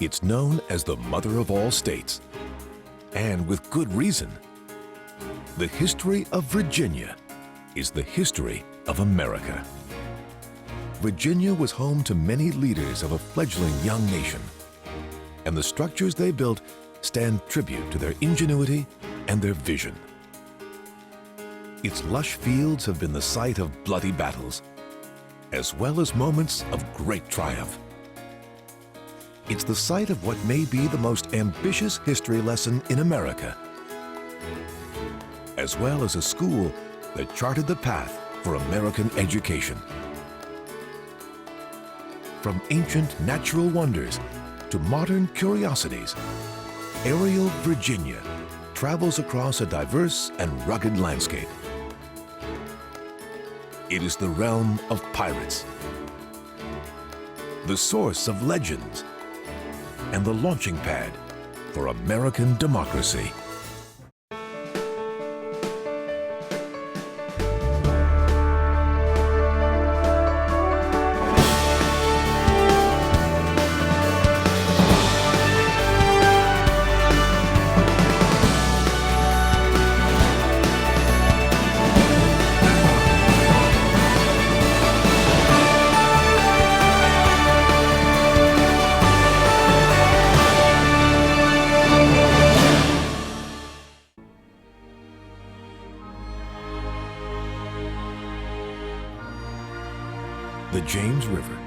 It's known as the mother of all states, and with good reason. The history of Virginia is the history of America. Virginia was home to many leaders of a fledgling young nation, and the structures they built stand tribute to their ingenuity and their vision. Its lush fields have been the site of bloody battles, as well as moments of great triumph. It's the site of what may be the most ambitious history lesson in America, as well as a school that charted the path for American education. From ancient natural wonders to modern curiosities, aerial Virginia travels across a diverse and rugged landscape. It is the realm of pirates, the source of legends, and the launching pad for American democracy. The James River.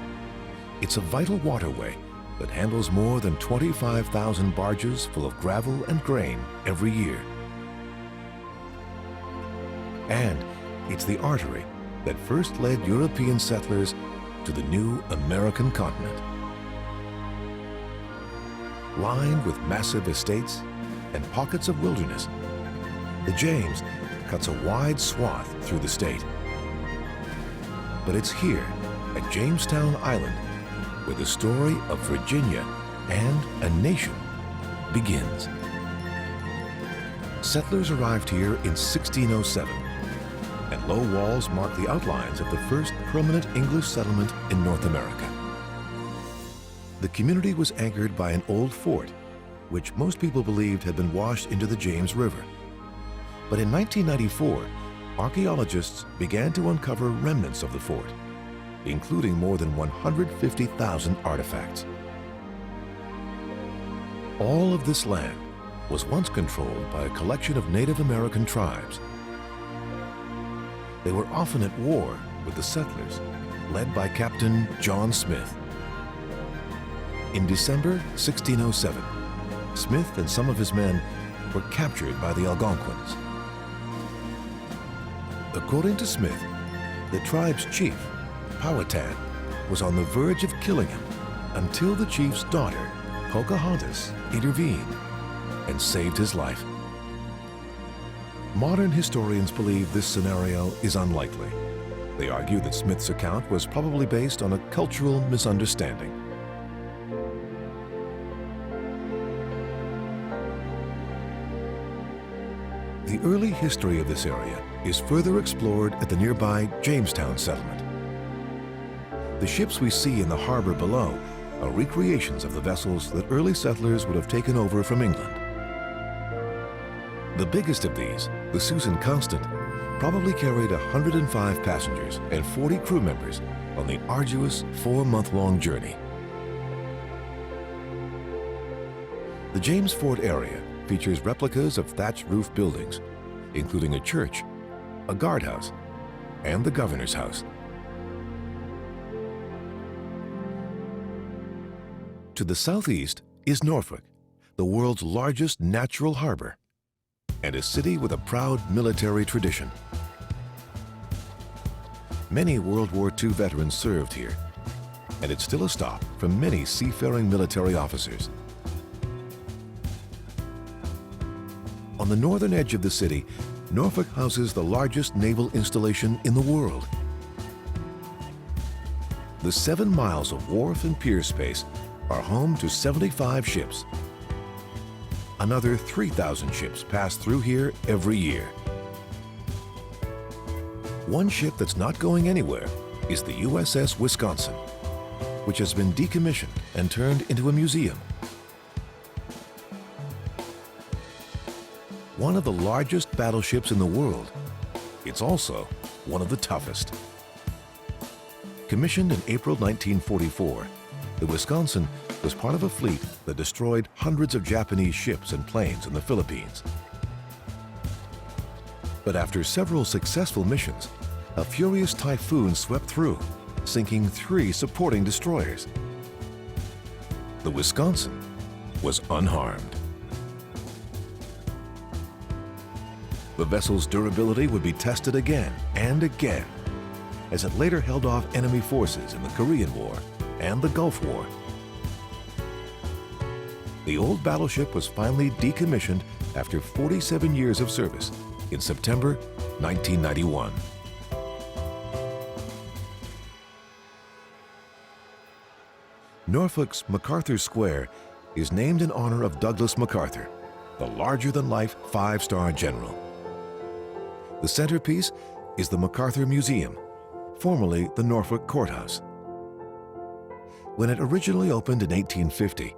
It's a vital waterway that handles more than 25,000 barges full of gravel and grain every year. And it's the artery that first led European settlers to the new American continent. Lined with massive estates and pockets of wilderness, the James cuts a wide swath through the state. But it's here, at Jamestown Island, where the story of Virginia and a nation begins. Settlers arrived here in 1607, and low walls mark the outlines of the first permanent English settlement in North America. The community was anchored by an old fort, which most people believed had been washed into the James River. But in 1994, archaeologists began to uncover remnants of the fort, including more than 150,000 artifacts. All of this land was once controlled by a collection of Native American tribes. They were often at war with the settlers, led by Captain John Smith. In December 1607, Smith and some of his men were captured by the Algonquins. According to Smith, the tribe's chief, Powhatan, was on the verge of killing him until the chief's daughter, Pocahontas, intervened and saved his life. Modern historians believe this scenario is unlikely. They argue that Smith's account was probably based on a cultural misunderstanding. The early history of this area is further explored at the nearby Jamestown settlement. The ships we see in the harbor below are recreations of the vessels that early settlers would have taken over from England. The biggest of these, the Susan Constant, probably carried 105 passengers and 40 crew members on the arduous 4-month-long journey. The James Fort area features replicas of thatched roof buildings, including a church, a guardhouse, and the governor's house. To the southeast is Norfolk, the world's largest natural harbor, and a city with a proud military tradition. Many World War II veterans served here, and it's still a stop for many seafaring military officers. On the northern edge of the city, Norfolk houses the largest naval installation in the world. The 7 miles of wharf and pier space are home to 75 ships. Another 3,000 ships pass through here every year. One ship that's not going anywhere is the USS Wisconsin. which has been decommissioned and turned into a museum. One of the largest battleships in the world, it's also one of the toughest. Commissioned in April 1944, the Wisconsin was part of a fleet that destroyed hundreds of Japanese ships and planes in the Philippines. But after several successful missions, a furious typhoon swept through, sinking 3 supporting destroyers. The Wisconsin was unharmed. The vessel's durability would be tested again and again, as it later held off enemy forces in the Korean War and the Gulf War. The old battleship was finally decommissioned after 47 years of service in September 1991. Norfolk's MacArthur Square is named in honor of Douglas MacArthur, the larger-than-life 5-star general. The centerpiece is the MacArthur Museum, formerly the Norfolk Courthouse. When it originally opened in 1850,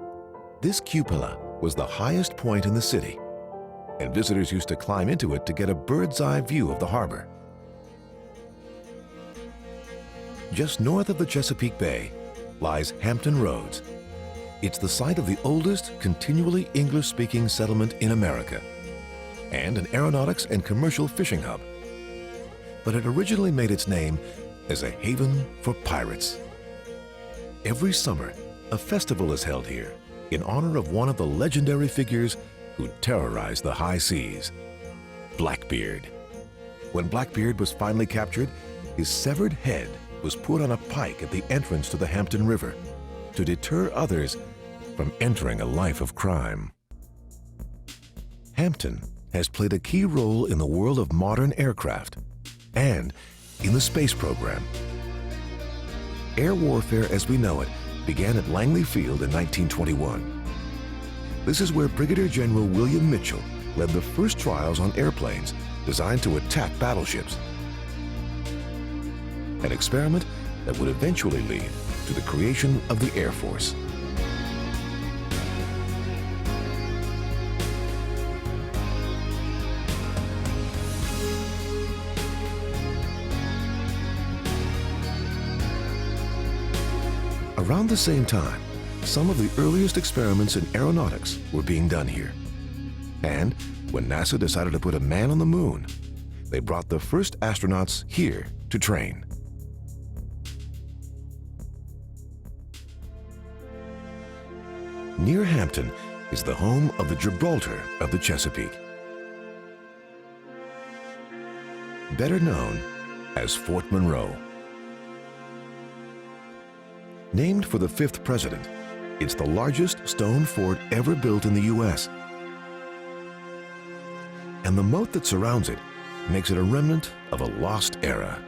this cupola was the highest point in the city, and visitors used to climb into it to get a bird's-eye view of the harbor. Just north of the Chesapeake Bay lies Hampton Roads. It's the site of the oldest continually English-speaking settlement in America and an aeronautics and commercial fishing hub. But it originally made its name as a haven for pirates. Every summer, a festival is held here in honor of one of the legendary figures who terrorized the high seas, Blackbeard. When Blackbeard was finally captured, his severed head was put on a pike at the entrance to the Hampton River to deter others from entering a life of crime. Hampton has played a key role in the world of modern aircraft and in the space program. Air warfare as we know it began at Langley Field in 1921. This is where Brigadier General William Mitchell led the first trials on airplanes designed to attack battleships. An experiment that would eventually lead to the creation of the Air Force. Around the same time, some of the earliest experiments in aeronautics were being done here. And when NASA decided to put a man on the moon, they brought the first astronauts here to train. Near Hampton is the home of the Gibraltar of the Chesapeake, better known as Fort Monroe. Named for the 5th president, it's the largest stone fort ever built in the U.S. And the moat that surrounds it makes it a remnant of a lost era.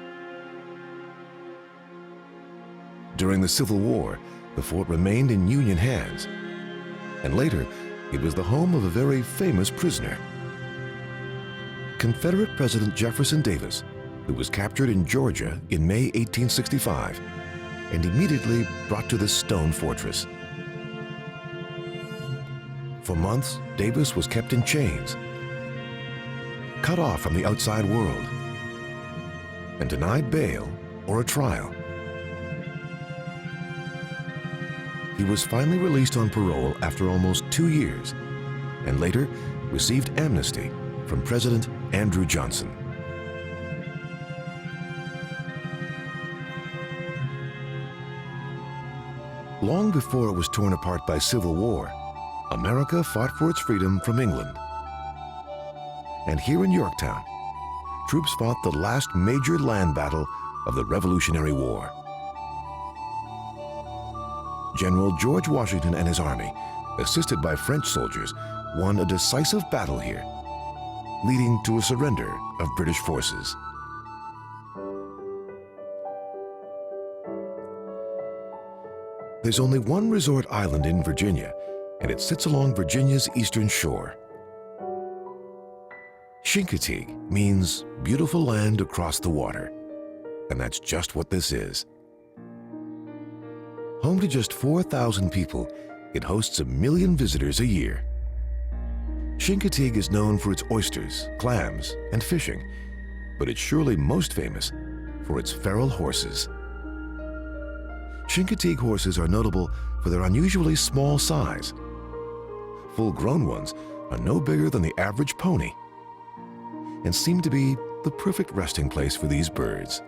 During the Civil War, the fort remained in Union hands, and later it was the home of a very famous prisoner, Confederate President Jefferson Davis, who was captured in Georgia in May 1865 and immediately brought to this stone fortress. For months, Davis was kept in chains, cut off from the outside world, and denied bail or a trial. He was finally released on parole after almost 2 years, and later received amnesty from President Andrew Johnson. Long before it was torn apart by civil war, America fought for its freedom from England. And here in Yorktown, troops fought the last major land battle of the Revolutionary War. General George Washington and his army, assisted by French soldiers, won a decisive battle here, leading to a surrender of British forces. There's only one resort island in Virginia, and it sits along Virginia's eastern shore. Chincoteague means beautiful land across the water, and that's just what this is. Home to just 4,000 people, it hosts 1 million visitors a year. Chincoteague is known for its oysters, clams, and fishing, but it's surely most famous for its feral horses. Chincoteague horses are notable for their unusually small size. Full-grown ones are no bigger than the average pony and seem to be the perfect resting place for these birds.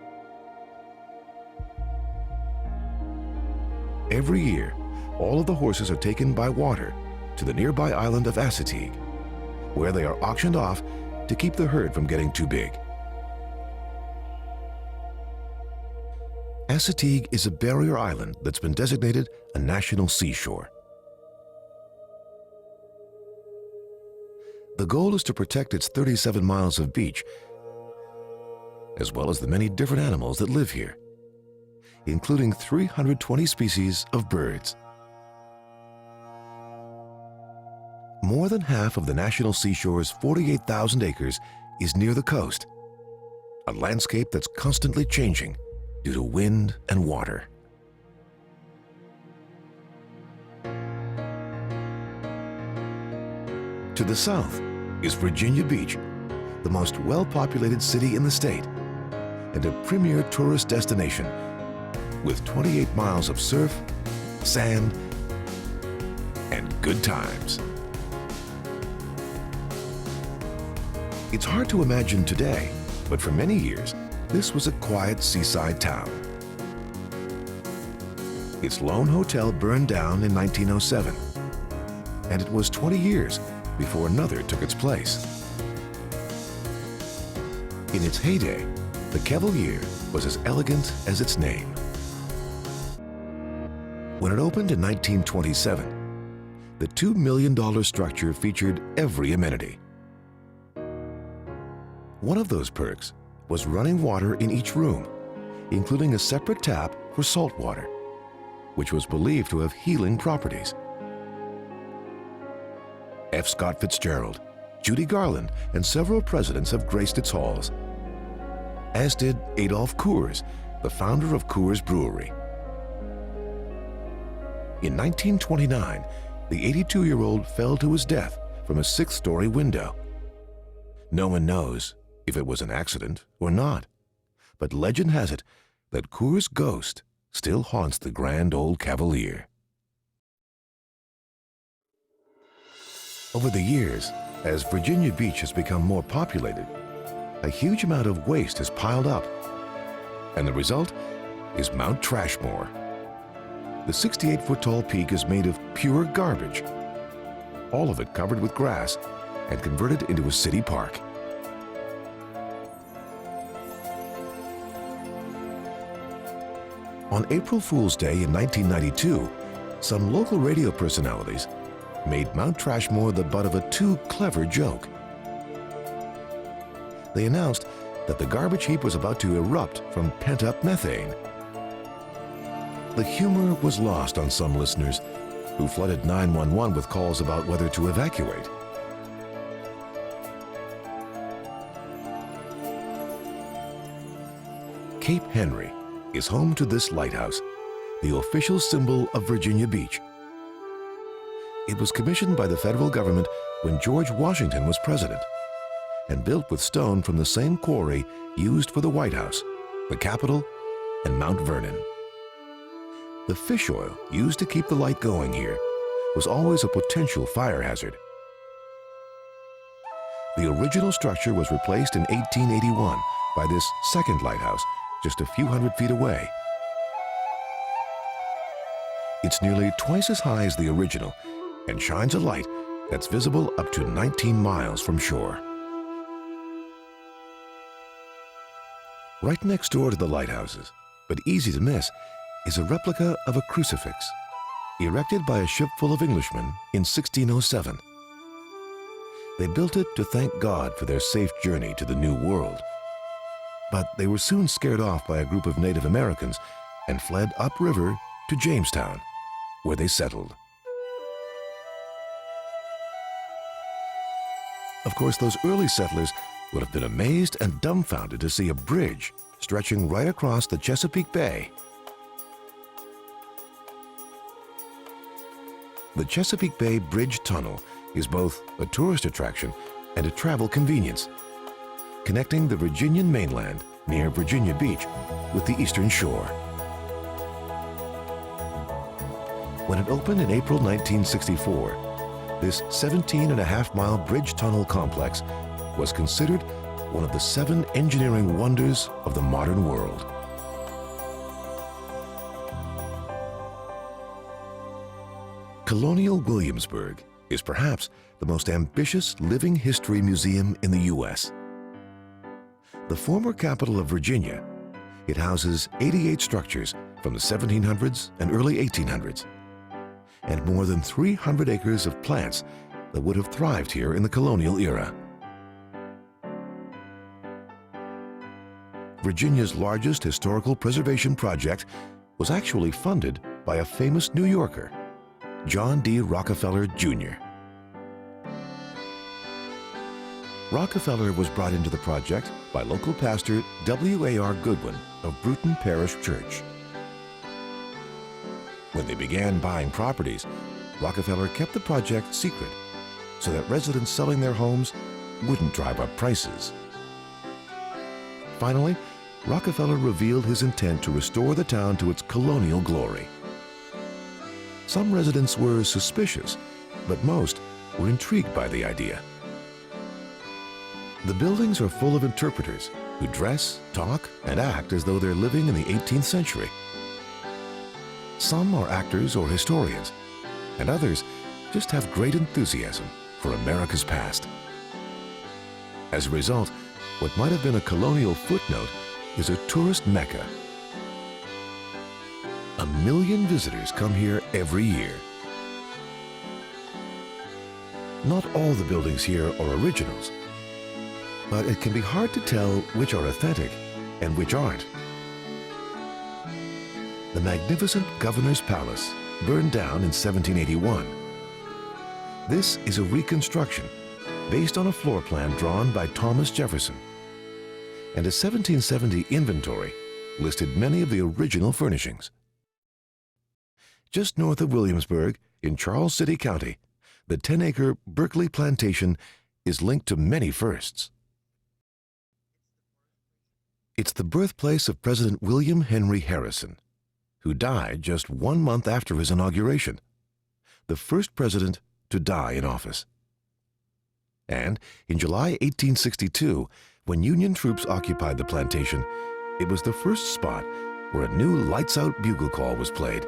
Every year, all of the horses are taken by water to the nearby island of Assateague, where they are auctioned off to keep the herd from getting too big. Assateague is a barrier island that's been designated a national seashore. The goal is to protect its 37 miles of beach, as well as the many different animals that live here, including 320 species of birds. More than half of the national seashore's 48,000 acres is near the coast, a landscape that's constantly changing due to wind and water. To the south is Virginia Beach, the most well-populated city in the state, and a premier tourist destination with 28 miles of surf, sand, and good times. It's hard to imagine today, but for many years, this was a quiet seaside town. Its lone hotel burned down in 1907, and it was 20 years before another took its place. In its heyday, the Cavalier was as elegant as its name. When it opened in 1927, the $2 million structure featured every amenity. One of those perks was running water in each room, including a separate tap for salt water, which was believed to have healing properties. F. Scott Fitzgerald, Judy Garland, and several presidents have graced its halls, as did Adolph Coors, the founder of Coors Brewery. In 1929, the 82-year-old fell to his death from a 6th-story window. No one knows if it was an accident or not, but legend has it that Coors' ghost still haunts the grand old Cavalier. Over the years, as Virginia Beach has become more populated, a huge amount of waste has piled up, and the result is Mount Trashmore. The 68-foot-tall peak is made of pure garbage, all of it covered with grass and converted into a city park. On April Fool's Day in 1992, some local radio personalities made Mount Trashmore the butt of a too clever joke. They announced that the garbage heap was about to erupt from pent-up methane. The humor was lost on some listeners who flooded 911 with calls about whether to evacuate. Cape Henry is home to this lighthouse, the official symbol of Virginia Beach. It was commissioned by the federal government when George Washington was president and built with stone from the same quarry used for the White House, the Capitol, and Mount Vernon. The fish oil used to keep the light going here was always a potential fire hazard. The original structure was replaced in 1881 by this second lighthouse just a few hundred feet away. It's nearly twice as high as the original and shines a light that's visible up to 19 miles from shore. Right next door to the lighthouses, but easy to miss, is a replica of a crucifix, erected by a ship full of Englishmen in 1607. They built it to thank God for their safe journey to the New World. But they were soon scared off by a group of Native Americans and fled upriver to Jamestown, where they settled. Of course, those early settlers would have been amazed and dumbfounded to see a bridge stretching right across the Chesapeake Bay. The Chesapeake Bay Bridge Tunnel is both a tourist attraction and a travel convenience, connecting the Virginian mainland near Virginia Beach with the Eastern Shore. When it opened in April 1964, this 17.5-mile bridge tunnel complex was considered one of the 7 engineering wonders of the modern world. Colonial Williamsburg is perhaps the most ambitious living history museum in the U.S. The former capital of Virginia, it houses 88 structures from the 1700s and early 1800s, and more than 300 acres of plants that would have thrived here in the colonial era. Virginia's largest historical preservation project was actually funded by a famous New Yorker, John D. Rockefeller, Jr. Rockefeller was brought into the project by local pastor W.A.R. Goodwin of Bruton Parish Church. When they began buying properties, Rockefeller kept the project secret so that residents selling their homes wouldn't drive up prices. Finally, Rockefeller revealed his intent to restore the town to its colonial glory. Some residents were suspicious, but most were intrigued by the idea. The buildings are full of interpreters who dress, talk, and act as though they're living in the 18th century. Some are actors or historians, and others just have great enthusiasm for America's past. As a result, what might have been a colonial footnote is a tourist mecca. 1 million visitors come here every year. Not all the buildings here are originals, but it can be hard to tell which are authentic and which aren't. The magnificent Governor's Palace burned down in 1781. This is a reconstruction based on a floor plan drawn by Thomas Jefferson, and a 1770 inventory listed many of the original furnishings. Just north of Williamsburg, in Charles City County, the 10-acre Berkeley Plantation is linked to many firsts. It's the birthplace of President William Henry Harrison, who died just 1 month after his inauguration, the first president to die in office. And in July 1862, when Union troops occupied the plantation, it was the first spot where a new lights-out bugle call was played,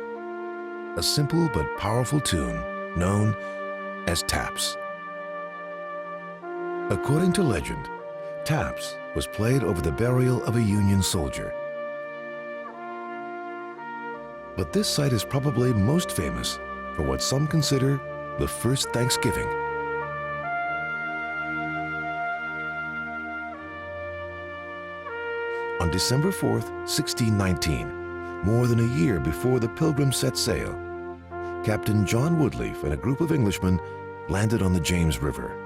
a simple but powerful tune known as taps. According to legend, taps was played over the burial of a Union soldier. But this site is probably most famous for what some consider the first Thanksgiving. On December 4th, 1619, more than a year before the Pilgrims set sail, Captain John Woodleaf and a group of Englishmen landed on the James River.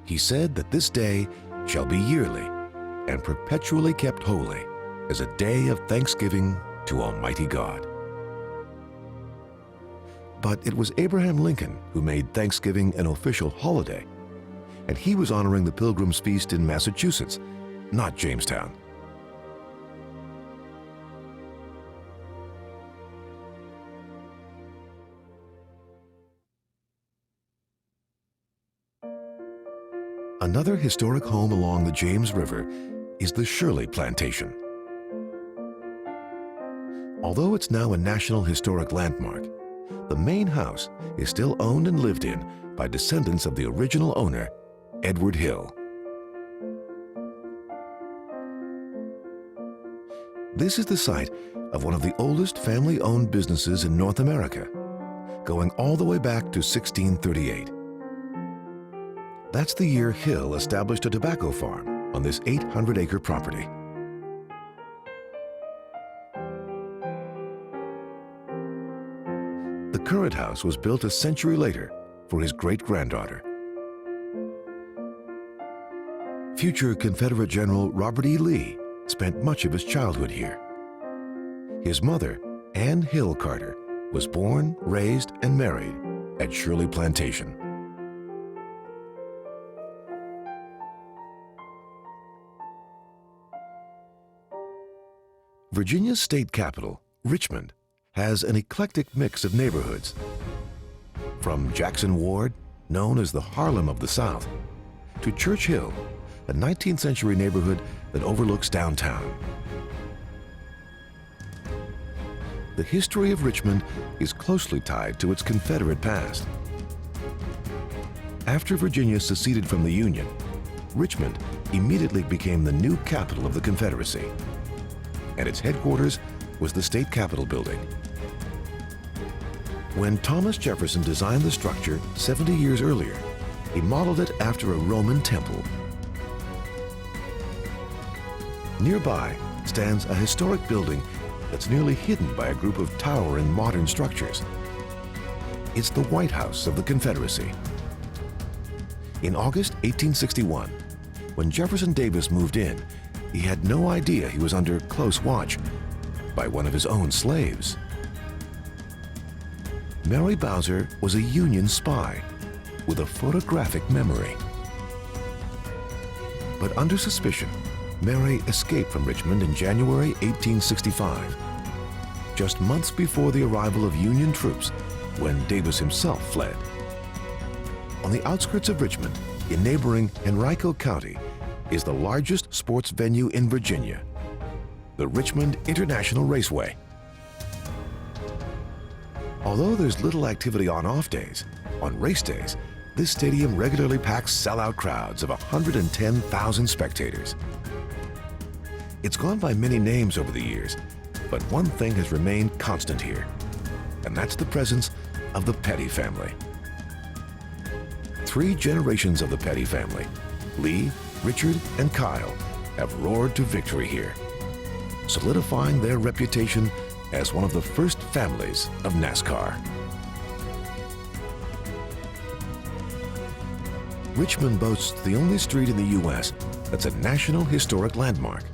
He said that this day shall be yearly and perpetually kept holy as a day of thanksgiving to Almighty God. But it was Abraham Lincoln who made Thanksgiving an official holiday, and he was honoring the Pilgrims' Feast in Massachusetts, not Jamestown. Another historic home along the James River is the Shirley Plantation. Although it's now a National Historic Landmark, the main house is still owned and lived in by descendants of the original owner, Edward Hill. This is the site of one of the oldest family-owned businesses in North America, going all the way back to 1638. That's the year Hill established a tobacco farm on this 800-acre property. The current house was built a century later for his great-granddaughter. Future Confederate General Robert E. Lee spent much of his childhood here. His mother, Anne Hill Carter, was born, raised, and married at Shirley Plantation. Virginia's state capital, Richmond, has an eclectic mix of neighborhoods. From Jackson Ward, known as the Harlem of the South, to Church Hill, a 19th century neighborhood that overlooks downtown. The history of Richmond is closely tied to its Confederate past. After Virginia seceded from the Union, Richmond immediately became the new capital of the Confederacy, and its headquarters was the State Capitol building. When Thomas Jefferson designed the structure 70 years earlier, he modeled it after a Roman temple. Nearby stands a historic building that's nearly hidden by a group of towering modern structures. It's the White House of the Confederacy. In August 1861, when Jefferson Davis moved in, he had no idea he was under close watch by one of his own slaves. Mary Bowser was a Union spy with a photographic memory. But under suspicion, Mary escaped from Richmond in January 1865, just months before the arrival of Union troops when Davis himself fled. On the outskirts of Richmond, in neighboring Henrico County, is the largest sports venue in Virginia, the Richmond International Raceway. Although there's little activity on off days, on race days, this stadium regularly packs sellout crowds of 110,000 spectators. It's gone by many names over the years, but one thing has remained constant here, and that's the presence of the Petty family. 3 generations of the Petty family, Lee, Richard, and Kyle, have roared to victory here, solidifying their reputation as one of the first families of NASCAR. Richmond boasts the only street in the U.S. that's a National Historic Landmark.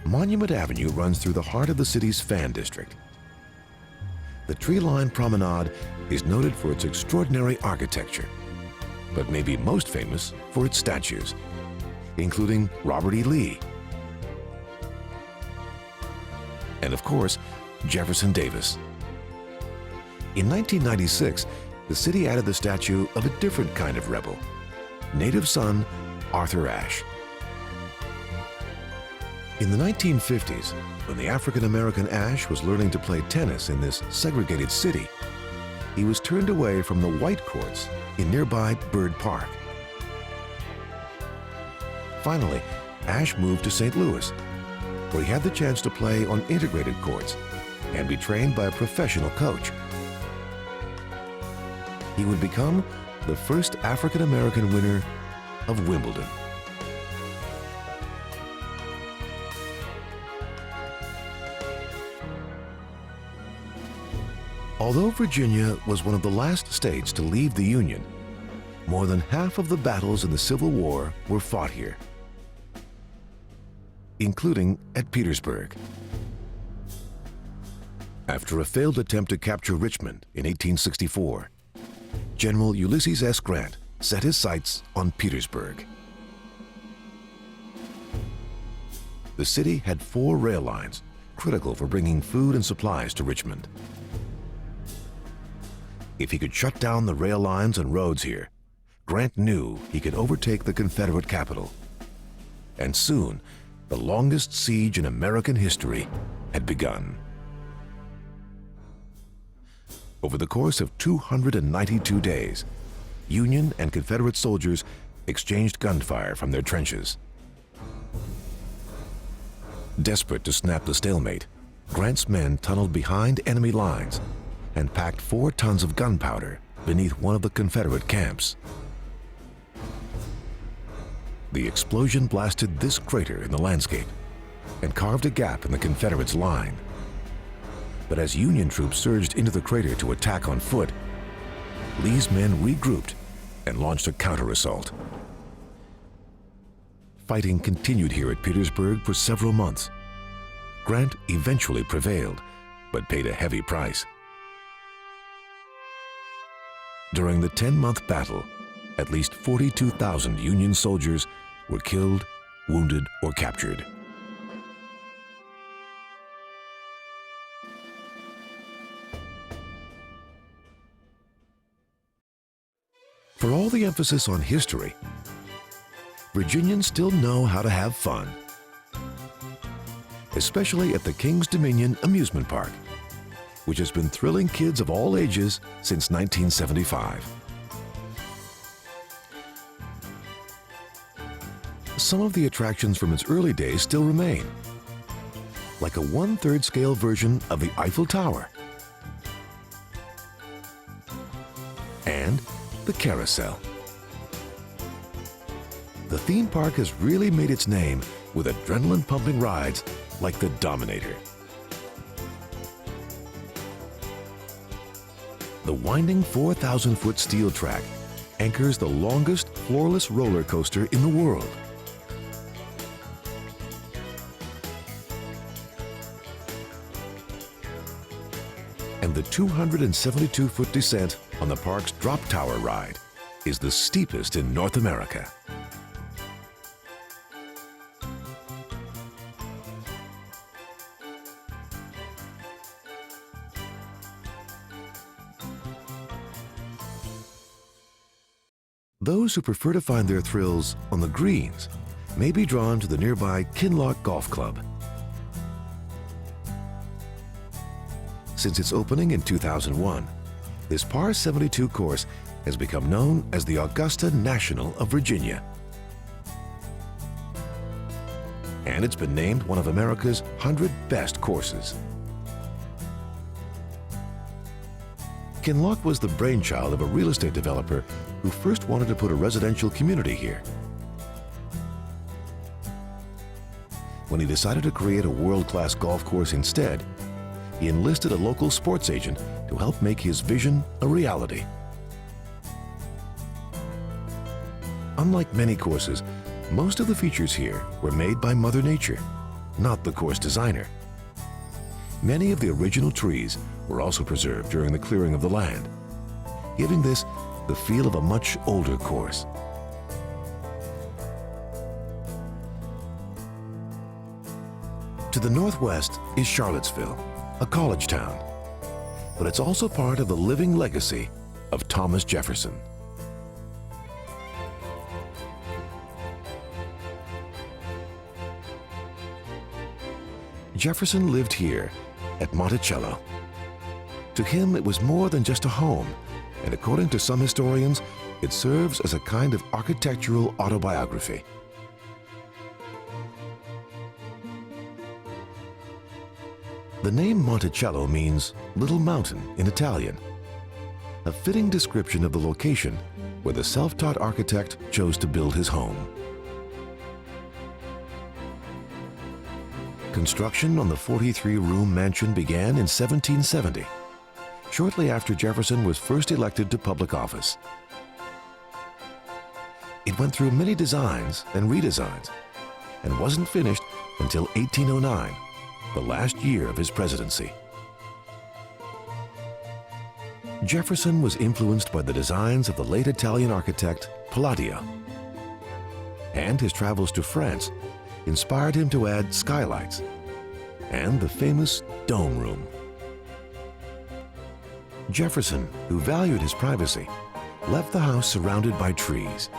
Monument Avenue runs through the heart of the city's fan district. The tree-lined promenade is noted for its extraordinary architecture, but may be most famous for its statues, including Robert E. Lee, and of course, Jefferson Davis. In 1996, the city added the statue of a different kind of rebel, native son Arthur Ashe. In the 1950s, when the African-American Ashe was learning to play tennis in this segregated city, he was turned away from the white courts in nearby Byrd Park. Finally, Ashe moved to St. Louis, where he had the chance to play on integrated courts and be trained by a professional coach. He would become the first African-American winner of Wimbledon. Although Virginia was one of the last states to leave the Union, more than half of the battles in the Civil War were fought here, including at Petersburg. After a failed attempt to capture Richmond in 1864, General Ulysses S. Grant set his sights on Petersburg. The city had 4 rail lines, critical for bringing food and supplies to Richmond. If he could shut down the rail lines and roads here, Grant knew he could overtake the Confederate capital. And soon, the longest siege in American history had begun. Over the course of 292 days, Union and Confederate soldiers exchanged gunfire from their trenches. Desperate to snap the stalemate, Grant's men tunneled behind enemy lines and packed 4 tons of gunpowder beneath one of the Confederate camps. The explosion blasted this crater in the landscape and carved a gap in the Confederates' line. But as Union troops surged into the crater to attack on foot, Lee's men regrouped and launched a counter-assault. Fighting continued here at Petersburg for several months. Grant eventually prevailed, but paid a heavy price. During the 10-month battle, at least 42,000 Union soldiers were killed, wounded, or captured. For all the emphasis on history, Virginians still know how to have fun, especially at the King's Dominion Amusement Park, which has been thrilling kids of all ages since 1975. Some of the attractions from its early days still remain, like a 1/3 scale version of the Eiffel Tower and the carousel. The theme park has really made its name with adrenaline-pumping rides like the Dominator. The winding 4,000-foot steel track anchors the longest floorless roller coaster in the world. And the 272-foot descent on the park's drop tower ride is the steepest in North America. Those who prefer to find their thrills on the greens may be drawn to the nearby Kinloch Golf Club. Since its opening in 2001, this par 72 course has become known as the Augusta National of Virginia. And it's been named one of America's 100 best courses. Kinloch was the brainchild of a real estate developer who first wanted to put a residential community here. When he decided to create a world-class golf course instead, he enlisted a local sports agent to help make his vision a reality. Unlike many courses, most of the features here were made by Mother Nature, not the course designer. Many of the original trees were also preserved during the clearing of the land, giving this the feel of a much older course. To the northwest is Charlottesville, a college town, but it's also part of the living legacy of Thomas Jefferson. Jefferson lived here at Monticello. To him, it was more than just a home, and according to some historians, it serves as a kind of architectural autobiography. The name Monticello means little mountain in Italian, a fitting description of the location where the self-taught architect chose to build his home. Construction on the 43-room mansion began in 1770, shortly after Jefferson was first elected to public office. It went through many designs and redesigns and wasn't finished until 1809, the last year of his presidency. Jefferson was influenced by the designs of the late Italian architect Palladio, and his travels to France inspired him to add skylights and the famous dome room. Jefferson, who valued his privacy, left the house surrounded by trees.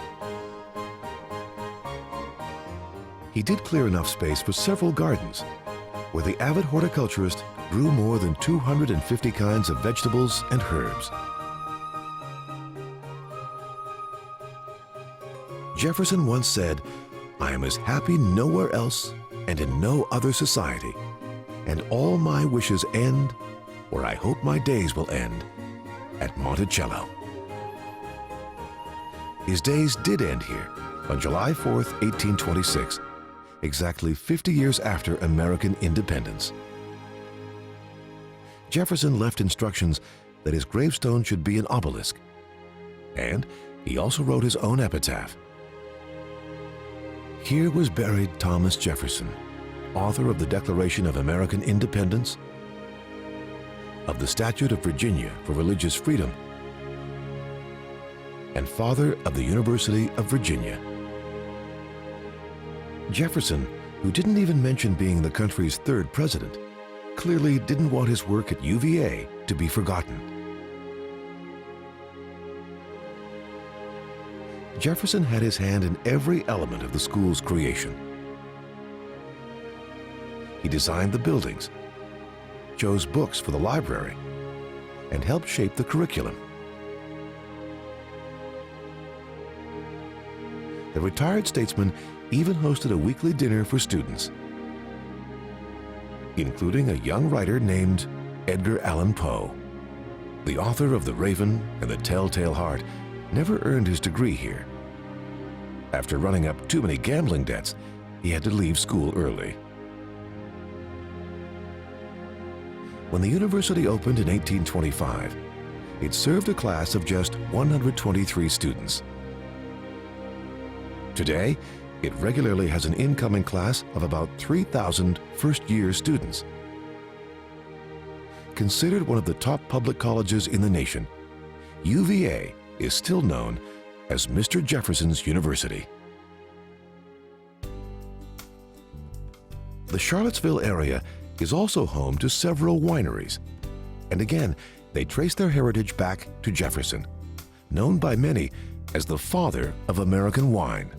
He did clear enough space for several gardens, where the avid horticulturist grew more than 250 kinds of vegetables and herbs. Jefferson once said, "I am as happy nowhere else and in no other society, and all my wishes end where I hope my days will end, at Monticello." His days did end here on July 4th, 1826, exactly 50 years after American independence. Jefferson left instructions that his gravestone should be an obelisk, and he also wrote his own epitaph. Here was buried Thomas Jefferson, author of the Declaration of American Independence, of the Statute of Virginia for Religious Freedom, and father of the University of Virginia. Jefferson, who didn't even mention being the country's third president, clearly didn't want his work at UVA to be forgotten. Jefferson had his hand in every element of the school's creation. He designed the buildings, chose books for the library, and helped shape the curriculum. The retired statesman even hosted a weekly dinner for students, including a young writer named Edgar Allan Poe. The author of The Raven and The Telltale Heart never earned his degree here. After running up too many gambling debts, he had to leave school early. When the university opened in 1825, it served a class of just 123 students. Today, it regularly has an incoming class of about 3,000 first-year students. Considered one of the top public colleges in the nation, UVA is still known as Mr. Jefferson's University. The Charlottesville area is also home to several wineries, and again, they trace their heritage back to Jefferson, known by many as the father of American wine.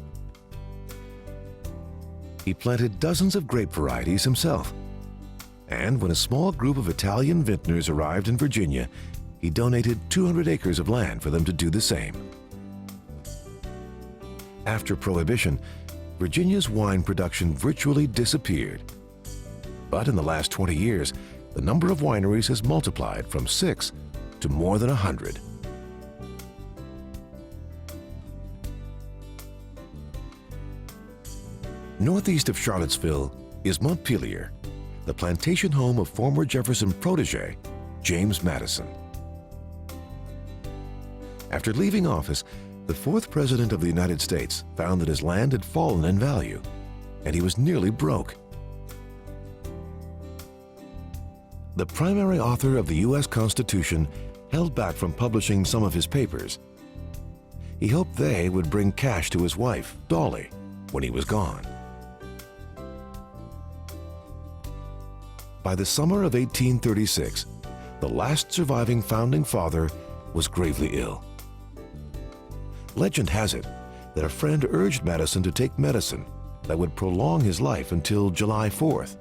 He planted dozens of grape varieties himself, and when a small group of Italian vintners arrived in Virginia, he donated 200 acres of land for them to do the same. After Prohibition, Virginia's wine production virtually disappeared. But in the last 20 years, the number of wineries has multiplied from 6 to more than 100. Northeast of Charlottesville is Montpelier, the plantation home of former Jefferson protege, James Madison. After leaving office, the fourth president of the United States found that his land had fallen in value, and he was nearly broke. The primary author of the U.S. Constitution held back from publishing some of his papers. He hoped they would bring cash to his wife, Dolly, when he was gone. By the summer of 1836, the last surviving founding father was gravely ill. Legend has it that a friend urged Madison to take medicine that would prolong his life until July 4th.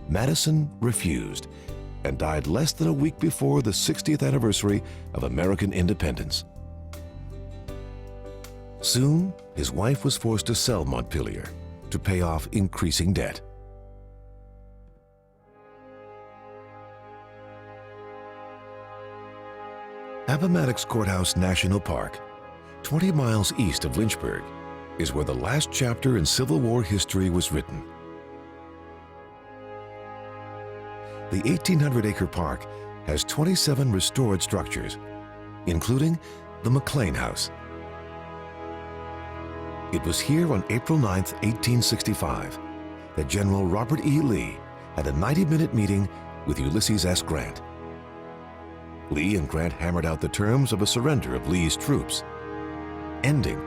Madison refused and died less than a week before the 60th anniversary of American independence. Soon, his wife was forced to sell Montpelier to pay off increasing debt. Appomattox Courthouse National Park, 20 miles east of Lynchburg, is where the last chapter in Civil War history was written. The 1,800-acre park has 27 restored structures, including the McLean House. It was here on April 9, 1865, that General Robert E. Lee had a 90-minute meeting with Ulysses S. Grant. Lee and Grant hammered out the terms of a surrender of Lee's troops, ending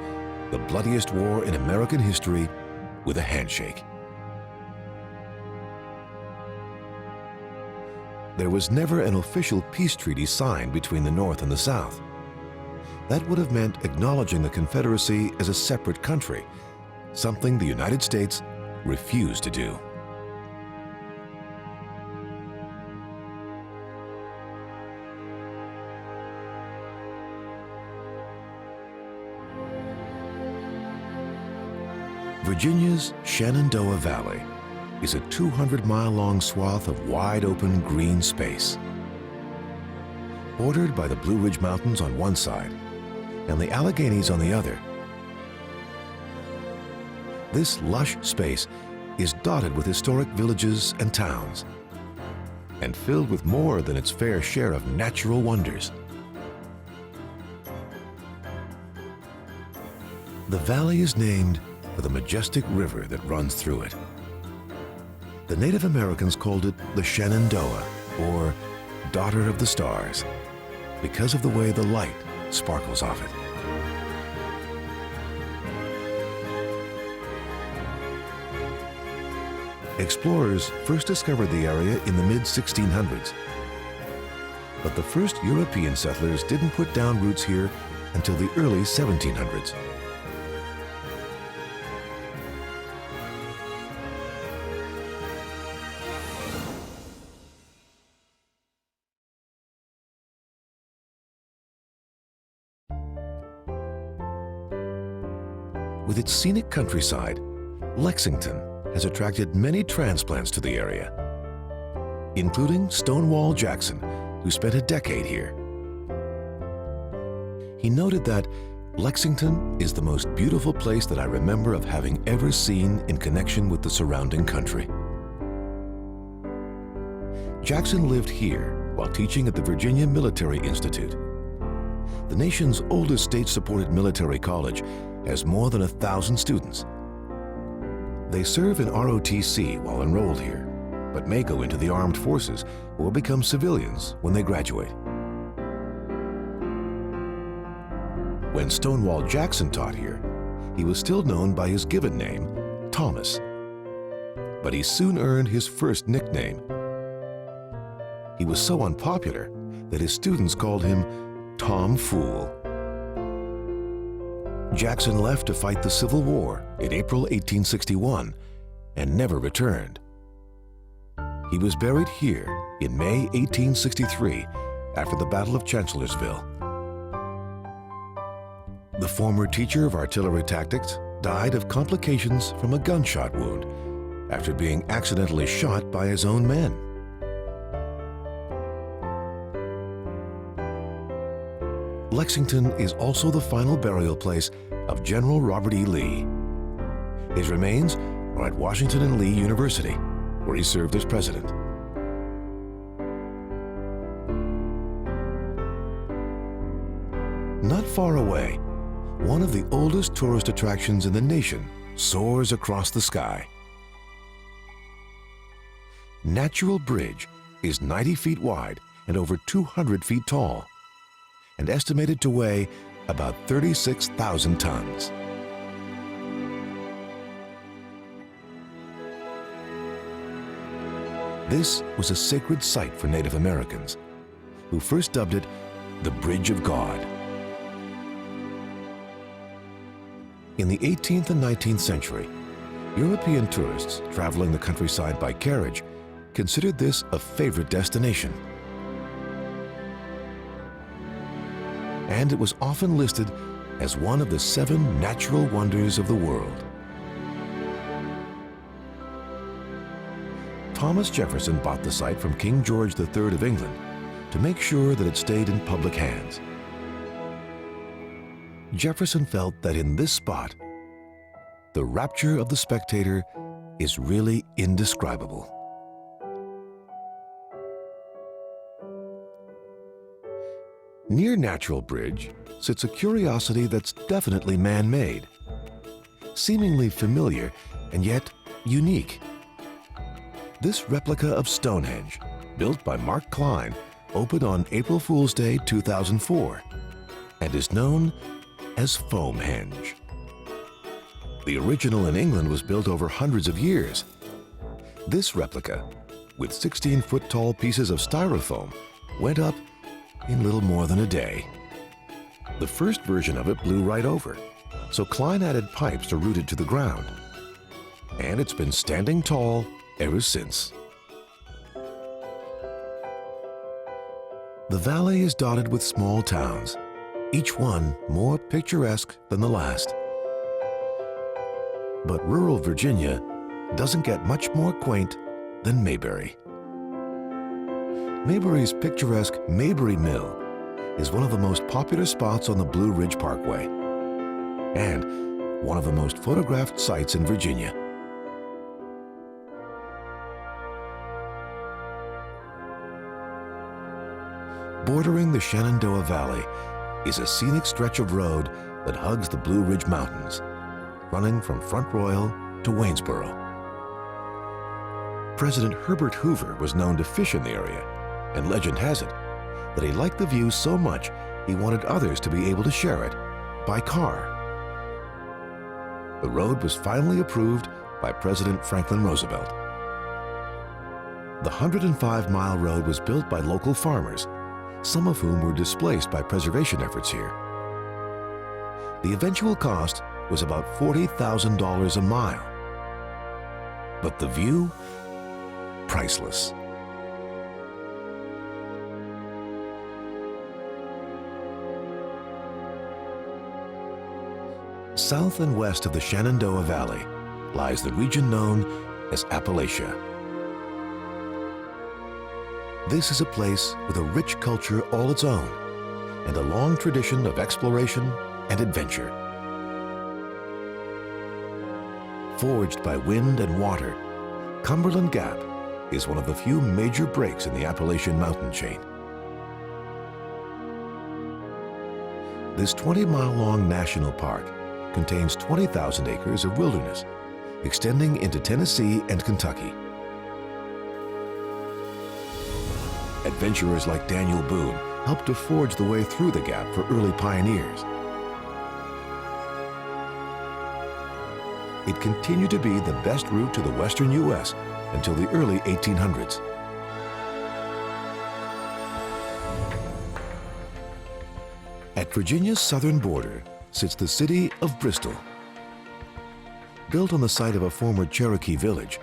the bloodiest war in American history with a handshake. There was never an official peace treaty signed between the North and the South. That would have meant acknowledging the Confederacy as a separate country, something the United States refused to do. Virginia's Shenandoah Valley is a 200-mile-long swath of wide-open green space, bordered by the Blue Ridge Mountains on one side and the Alleghenies on the other. This lush space is dotted with historic villages and towns, and filled with more than its fair share of natural wonders. The valley is named for the majestic river that runs through it. The Native Americans called it the Shenandoah, or Daughter of the Stars, because of the way the light sparkles off it. Explorers first discovered the area in the mid-1600s, but the first European settlers didn't put down roots here until the early 1700s. With its scenic countryside, Lexington has attracted many transplants to the area, including Stonewall Jackson, who spent a decade here. He noted that Lexington is the most beautiful place that I remember of having ever seen in connection with the surrounding country. Jackson lived here while teaching at the Virginia Military Institute. The nation's oldest state-supported military college has more than 1,000 students. They serve in ROTC while enrolled here, but may go into the armed forces or become civilians when they graduate. When Stonewall Jackson taught here, he was still known by his given name, Thomas. But he soon earned his first nickname. He was so unpopular that his students called him Tom Fool. Jackson left to fight the Civil War in April 1861 and never returned. He was buried here in May 1863 after the Battle of Chancellorsville. The former teacher of artillery tactics died of complications from a gunshot wound after being accidentally shot by his own men. Lexington is also the final burial place of General Robert E. Lee. His remains are at Washington and Lee University, where he served as president. Not far away, one of the oldest tourist attractions in the nation soars across the sky. Natural Bridge is 90 feet wide and over 200 feet tall, and estimated to weigh about 36,000 tons. This was a sacred site for Native Americans, who first dubbed it the Bridge of God. In the 18th and 19th century, European tourists traveling the countryside by carriage considered this a favorite destination. And it was often listed as one of the 7 natural wonders of the world. Thomas Jefferson bought the site from King George III of England to make sure that it stayed in public hands. Jefferson felt that in this spot, the rapture of the spectator is really indescribable. Near Natural Bridge sits a curiosity that's definitely man-made, seemingly familiar and yet unique. This replica of Stonehenge, built by Mark Klein, opened on April Fool's Day 2004 and is known as Foamhenge. The original in England was built over hundreds of years. This replica, with 16-foot-tall pieces of styrofoam, went up in little more than a day. The first version of it blew right over, so Klein added pipes to root it to the ground. And it's been standing tall ever since. The valley is dotted with small towns, each one more picturesque than the last. But rural Virginia doesn't get much more quaint than Mayberry. Mayberry's picturesque Mayberry Mill is one of the most popular spots on the Blue Ridge Parkway and one of the most photographed sites in Virginia. Bordering the Shenandoah Valley is a scenic stretch of road that hugs the Blue Ridge Mountains, running from Front Royal to Waynesboro. President Herbert Hoover was known to fish in the area, and legend has it that he liked the view so much he wanted others to be able to share it by car. The road was finally approved by President Franklin Roosevelt. The 105-mile road was built by local farmers, some of whom were displaced by preservation efforts here. The eventual cost was about $40,000 a mile. But the view, priceless. South and west of the Shenandoah Valley lies the region known as Appalachia. This is a place with a rich culture all its own and a long tradition of exploration and adventure. Forged by wind and water, Cumberland Gap is one of the few major breaks in the Appalachian mountain chain. This 20-mile-long national park contains 20,000 acres of wilderness, extending into Tennessee and Kentucky. Adventurers like Daniel Boone helped to forge the way through the gap for early pioneers. It continued to be the best route to the western U.S. until the early 1800s. At Virginia's southern border sits the city of Bristol. Built on the site of a former Cherokee village,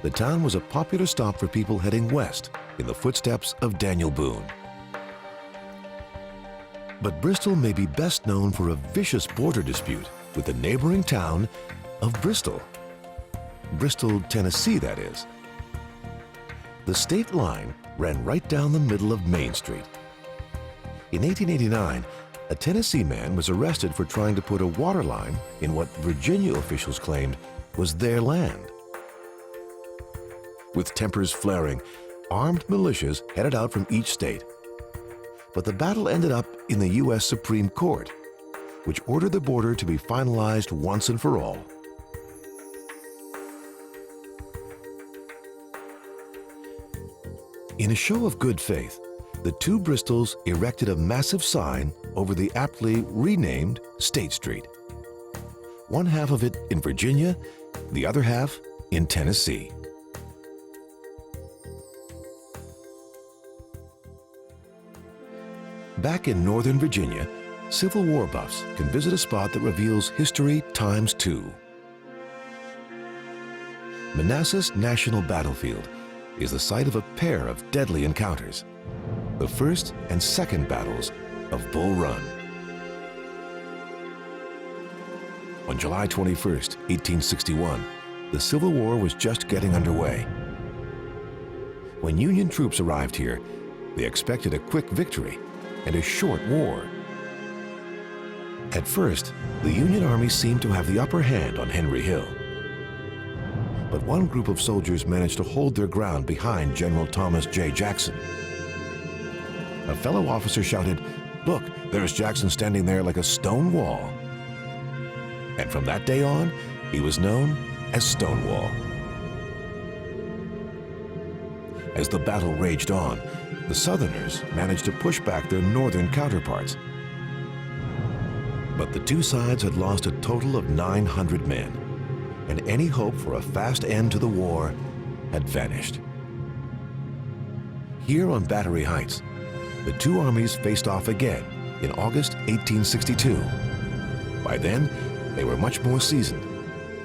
the town was a popular stop for people heading west in the footsteps of Daniel Boone. But Bristol may be best known for a vicious border dispute with the neighboring town of Bristol. Bristol, Tennessee, that is. The state line ran right down the middle of Main Street. In 1889, a Tennessee man was arrested for trying to put a water line in what Virginia officials claimed was their land. With tempers flaring, armed militias headed out from each state. But the battle ended up in the U.S. Supreme Court, which ordered the border to be finalized once and for all. In a show of good faith, the two Bristols erected a massive sign over the aptly renamed State Street. One half of it in Virginia, the other half in Tennessee. Back in Northern Virginia, Civil War buffs can visit a spot that reveals history times two. Manassas National Battlefield is the site of a pair of deadly encounters, the first and second battles of Bull Run. On July 21st, 1861, the Civil War was just getting underway. When Union troops arrived here, they expected a quick victory and a short war. At first, the Union Army seemed to have the upper hand on Henry Hill. But one group of soldiers managed to hold their ground behind General Thomas J. Jackson. A fellow officer shouted, "Look, there's Jackson standing there like a stone wall." And from that day on, he was known as Stonewall. As the battle raged on, the Southerners managed to push back their northern counterparts. But the two sides had lost a total of 900 men, and any hope for a fast end to the war had vanished. Here on Battery Heights, the two armies faced off again in August 1862. By then, they were much more seasoned,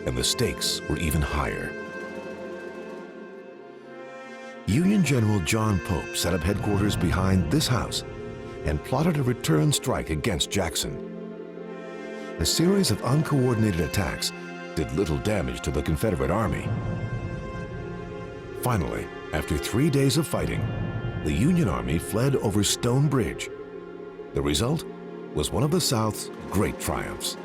and the stakes were even higher. Union General John Pope set up headquarters behind this house and plotted a return strike against Jackson. A series of uncoordinated attacks did little damage to the Confederate Army. Finally, after 3 days of fighting, the Union Army fled over Stone Bridge. The result was one of the South's great triumphs.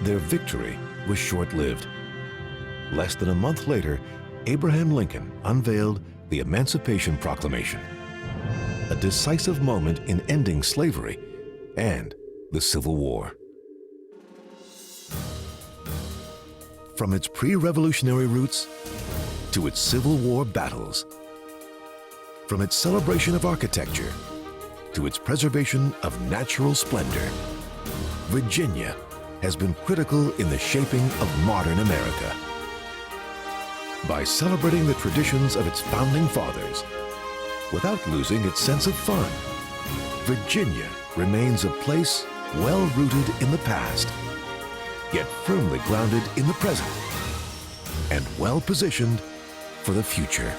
Their victory was short-lived. Less than a month later, Abraham Lincoln unveiled the Emancipation Proclamation. a decisive moment in ending slavery and the Civil War. From its pre-revolutionary roots to its Civil War battles, from its celebration of architecture to its preservation of natural splendor, Virginia has been critical in the shaping of modern America. By celebrating the traditions of its founding fathers, without losing its sense of fun, Virginia remains a place well-rooted in the past, yet firmly grounded in the present, and well-positioned for the future.